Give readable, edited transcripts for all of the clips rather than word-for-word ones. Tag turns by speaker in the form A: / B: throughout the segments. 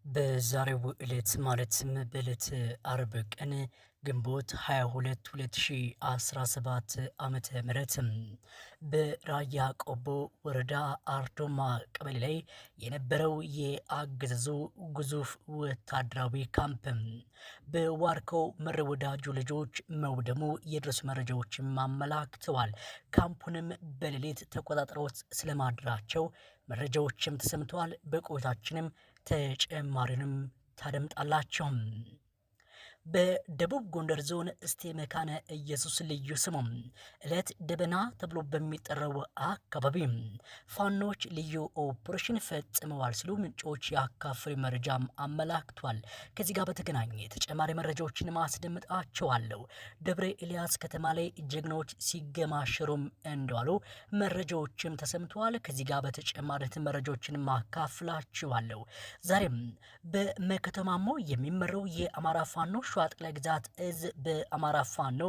A: በዛሬው ዕለት ማለትም በዕለተ አርብ ቀን ግንቦት 22 2017 ዓመተ ምህረትም በራያ ቆቦ ወረዳ አርዶማ ቀበሌ ላይ የነበረው የአገዛዙ ግዙፍ ወታደራዊ ካምፕ በዋርካው መሪ ወዳጁ ልጆች መውደሙ የደረሱ መረጃዎችም አመላክተዋል። ካምፑንም በሌሊት ተቆጣጥረውት ስለማድራቸው መረጃዎችም ተሰምተዋል። በቆይታችንም ተጨማሪንም ታደምጣላችሁ። በደቡብ ጎንደር ዞን እስቴ መካነ ኢየሱስ ልዩ ስሙ እለት ደበና ተብሎ በሚጠራው አካባቢ ፋኖች ልዩ ኦፕሬሽን ፈጽመዋል ሲሉ ምንጮች ያካፈሉ መረጃም አመላክቷል። ከዚህ ጋር በተገናኘ ተጨማሪ መረጃዎችን ማስደምጣቸዋለሁ። ደብረ ኤልያስ ከተማ ላይ ጀግኖች ሲገማሸሩም እንደዋሉ መረጃዎችም ተሰምተዋል። ከዚህ ጋር በተጨማሪ መረጃዎችን ማካፍላችኋለሁ። ዛሬም በመከተማሞ የሚመራው የአማራ ፋኖ ሸዋ ጠቅላይ ግዛት እዝ በአማራ ፋኖ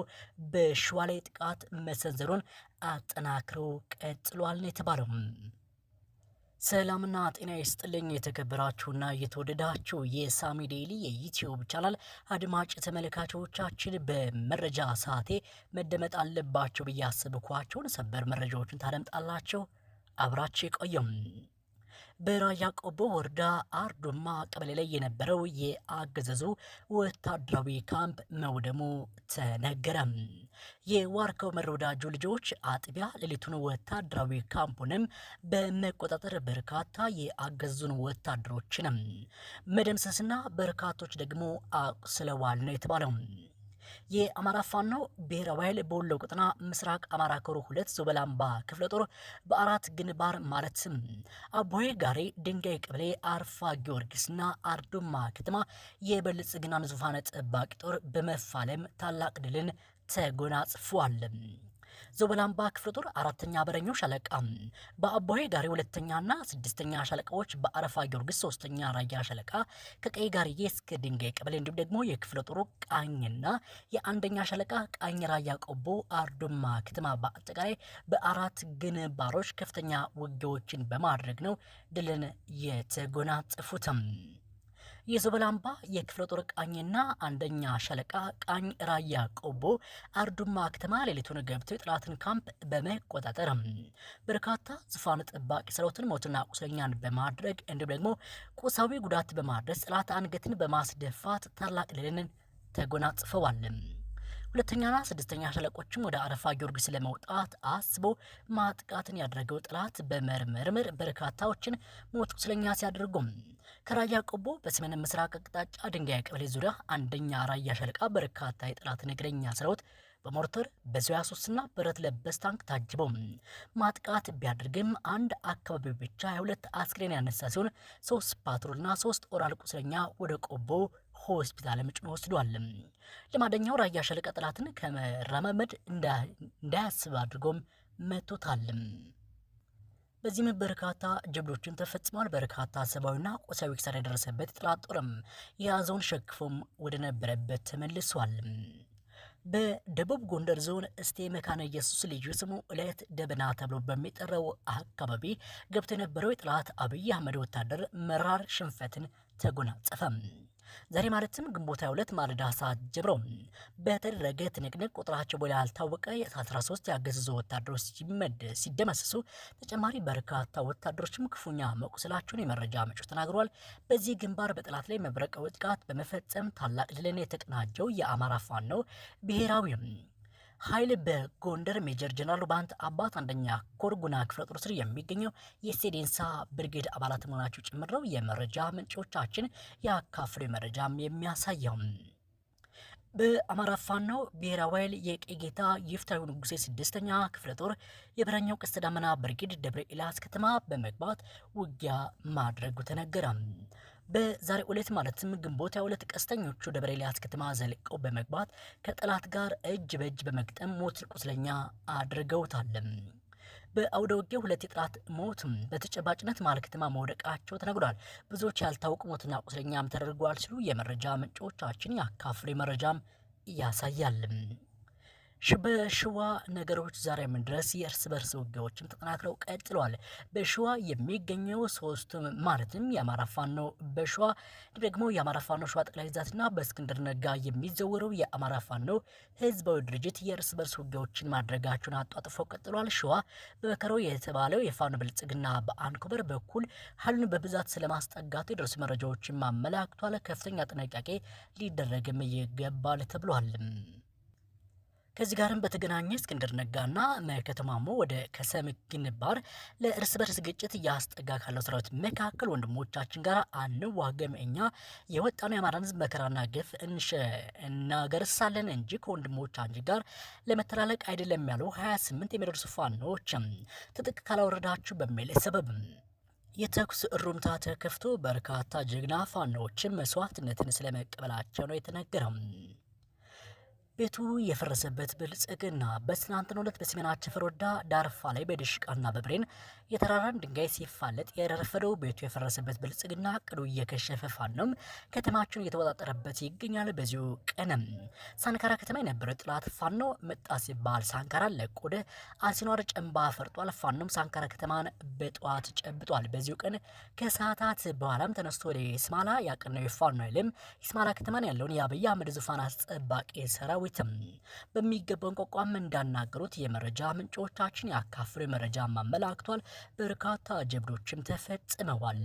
A: በሸዋ ላይ ጥቃት መሰንዘሩን አጠናክሮ ቀጥሏል ነው የተባለው። ሰላምና ጤና ይስጥልኝ የተከበራችሁና የተወደዳችሁ የሳሚ ዴይሊ የዩቲዩብ ቻናል አድማጭ ተመልካቾቻችን፣ በመረጃ ሰዓቴ መደመጥ አለባቸው ብዬ ያሰብኳቸውን ሰበር መረጃዎችን ታደምጣላችሁ። አብራችሁ ቆዩም። በራያ ቆቦ ወረዳ አርዶማ ቀበሌ ላይ የነበረው የአገዛዙ ወታደራዊ ካምፕ መውደሙ ተነገረ። የዋርካው መሪ ወዳጁ ልጆች አጥቢያ ሌሊቱን ወታደራዊ ካምፑንም በመቆጣጠር በርካታ የአገዛዙን ወታደሮችንም መደምሰስና በርካቶች ደግሞ አቁስለዋል ነው የተባለው። የአማራ ፋኖ ብሔራዊ ኃይል በወሎ ቀጠና ምስራቅ አማራ ኮር 2 ዞበላምባ ክፍለ ጦር በአራት ግንባር ማለትም አቦይ ጋሬ፣ ድንጋይ ቀበሌ፣ አርፋ ጊዮርጊስና አርዶማ ከተማ የብልጽግናን ዙፋን ጠባቂ ጦር በመፋለም ታላቅ ድልን ተጎናጽፏል። ዞበላምባ ክፍለ ጦር አራተኛ በረኞ ሻለቃ በአቦይ ጋሪ ሁለተኛና ስድስተኛ ሻለቃዎች በአረፋ ጊዮርጊስ ሶስተኛ ራያ ሻለቃ ከቀይ ጋርዬ እስከ ድንጋይ ቀበሌ እንዲሁም ደግሞ የክፍለ ጦሩ ቃኝና የአንደኛ ሻለቃ ቃኝ ራያ ቆቦ አርዶማ ከተማ በአጠቃላይ በአራት ግንባሮች ከፍተኛ ውጊያዎችን በማድረግ ነው ድልን የተጎናጸፉትም። የዞበላምባ የክፍለ ጦር ቃኝና አንደኛ ሻለቃ ቃኝ ራያ ቆቦ አርዱማ ከተማ ሌሊቱን ገብተው የጠላትን ካምፕ በመቆጣጠር በርካታ ዙፋን ጠባቂ ሰራዊትን ሞትና ቁስለኛን በማድረግ እንዲሁም ደግሞ ቁሳዊ ጉዳት በማድረስ ጠላት አንገትን በማስደፋት ታላቅ ድልን ተጎናጽፈዋል። ሁለተኛና ስድስተኛ ሻለቆችም ወደ አረፋ ጊዮርጊስ ለመውጣት አስቦ ማጥቃትን ያደረገው ጠላት በመርመር በርካታዎችን ሞት ቁስለኛ ሲያደርጉም ከራያ ቆቦ በሰሜን ምስራቅ አቅጣጫ ድንጋይ ቀበሌ ዙሪያ አንደኛ ራያ ሻለቃ በርካታ የጠላትን እግረኛ ሰራዊት በሞርተር በዙ23ና ብረት ለበስ ታንክ ታጅበው ማጥቃት ቢያደርግም አንድ አካባቢ ብቻ 22 አስክሬን ያነሳ ሲሆን 3 ፓትሮልና 3 ኦራል ቁስለኛ ወደ ቆቦ ሆስፒታል ጭኖ ወስዷል። ለማደኛው ራያ ሻለቃ ጠላትን ከመራመድ እንዳያስብ አድርጎም መቶታል። በዚህም በርካታ ጀብዶችን ተፈጽመዋል። በርካታ ሰብአዊና ቁሳዊ ኪሳራ የደረሰበት ጠላት ጦርም የያዘውን ሸክፎም ወደ ነበረበት ተመልሷል። በደቡብ ጎንደር ዞን እስቴ መካነ ኢየሱስ ልዩ ስሙ እለት ደበና ተብሎ በሚጠራው አካባቢ ገብቶ የነበረው የጠላት አብይ አህመድ ወታደር መራር ሽንፈትን ተጎናጸፈ። ዛሬ ማለትም ግንቦት 22 ማለዳ ሰዓት ጀምሮ በተደረገ ትንቅንቅ ቁጥራቸው በላይ ያልታወቀ የ13 ያገዛዙ ወታደሮች ሲደመሰሱ ተጨማሪ በርካታ ወታደሮችም ክፉኛ መቁሰላቸውን የመረጃ ምንጮች ተናግረዋል። በዚህ ግንባር በጠላት ላይ መብረቃዊ ጥቃት በመፈጸም ታላቅ ድልን የተቀናጀው የአማራ ፋኖ ብሔራዊ ኃይል በጎንደር ሜጀር ጀነራል ባንት አባት አንደኛ ኮር ጉና ክፍለ ጦር ስር የሚገኘው የሴዴንሳ ብርጌድ አባላት መሆናቸው ጭምር ነው የመረጃ ምንጮቻችን ያካፍሉ መረጃም የሚያሳየው። በአማራ ፋኖ ብሔራዊ ኃይል የቀይ ጌታ ይፍታው ንጉሴ ስድስተኛ ክፍለ ጦር የብራኛው ቀስተ ዳመና ብርጌድ ደብረ ኤልያስ ከተማ በመግባት ውጊያ ማድረጉ ተነገረ። በዛሬው ዕለት ማለትም ግንቦት 22 ቀስተኞቹ ደብረ ኤልያስ ከተማ ዘልቀው በመግባት ከጠላት ጋር እጅ በእጅ በመግጠም ሞት ቁስለኛ አድርገውታል። በአውደ ውጊያው ሁለት የጠላት ሞት በተጨባጭነት መሃል ከተማ መውደቃቸው ተነግሯል። ብዙዎች ያልታወቁ ሞትና ቁስለኛም ተደርጓል ሲሉ የመረጃ ምንጮቻችን ያካፍሉ መረጃም ያሳያል። በሸዋ ነገሮች ዛሬም ድረስ የእርስ በርስ ውጊያዎችም ተጠናክረው ቀጥለዋል። በሸዋ የሚገኘው ሶስቱም ማለትም የአማራ ፋኖ በሸዋ ደግሞ የአማራ ፋኖ ሸዋ ጠቅላይ ግዛትና በእስክንድር ነጋ የሚዘወረው የአማራ ፋኖ ህዝባዊ ድርጅት የእርስ በርስ ውጊያዎችን ማድረጋቸውን አጧጥፈው ቀጥለዋል። ሸዋ በመከረው የተባለው የፋኖ ብልጽግና በአንኮበር በኩል ኃይሉን በብዛት ስለማስጠጋቱ የደረሱ መረጃዎችን አመላክቷል። ከፍተኛ ጥንቃቄ ሊደረግም ይገባል ተብሏል። ከዚህ ጋርም በተገናኘ እስክንድር ነጋና ከተማሞ ወደ ከሰም ግንባር ለእርስ በርስ ግጭት እያስጠጋ ካለው ሰራዊት መካከል ወንድሞቻችን ጋር አንዋገም፣ እኛ የወጣነው የአማራን ህዝብ መከራና ግፍ እናገርሳለን እንጂ ከወንድሞቻችን ጋር ለመተላለቅ አይደለም ያሉ 28 የሚደርሱ ፋኖች ትጥቅ ካላወረዳችሁ በሚል ሰበብ የተኩስ እሩምታ ተከፍቶ በርካታ ጀግና ፋኖዎችን መስዋዕትነትን ስለመቀበላቸው ነው የተነገረው። ቤቱ የፈረሰበት ብልጽግና በትናንትናው ዕለት በሰሜን አቸፈር ወረዳ ዳርፋ ላይ በድሽቃና በብሬን የተራራን ድንጋይ ሲፋለጥ የረፈደው ቤቱ የፈረሰበት ብልጽግና እቅዱ እየከሸፈ ፋኖም ከተማቸውን እየተወጣጠረበት ይገኛል። በዚሁ ቀንም ሳንካራ ከተማ የነበረ ጥላት ፋኖ መጣ ሲባል ሳንካራ ለቆ ወደ አሲኗር ጨንባ ፈርጧል። ፋኖም ሳንካራ ከተማን በጠዋት ጨብጧል። በዚሁ ቀን ከሰዓታት በኋላም ተነስቶ ወደ ይስማላ ያቀናው የፋኖ ኃይልም ይስማላ ከተማን ያለውን የአብይ አህመድ ዙፋን አስጠባቂ ሰራዊት በሚገባው ቋቋም እንዳናገሩት የመረጃ ምንጮቻችን ያካፍሉ መረጃ ማመላክቷል። በርካታ ጀብዶችም ተፈጽመዋል።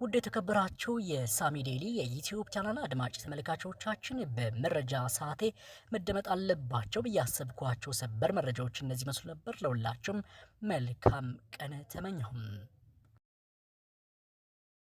A: ውድ የተከበራችሁ የሳሚ ዴሊ የዩቲዩብ ቻናል አድማጭ ተመልካቾቻችን በመረጃ ሰዓቴ መደመጥ አለባቸው ብያሰብኳቸው ሰበር መረጃዎች እነዚህ መስሉ ነበር። ለሁላችሁም መልካም ቀን ተመኘሁም።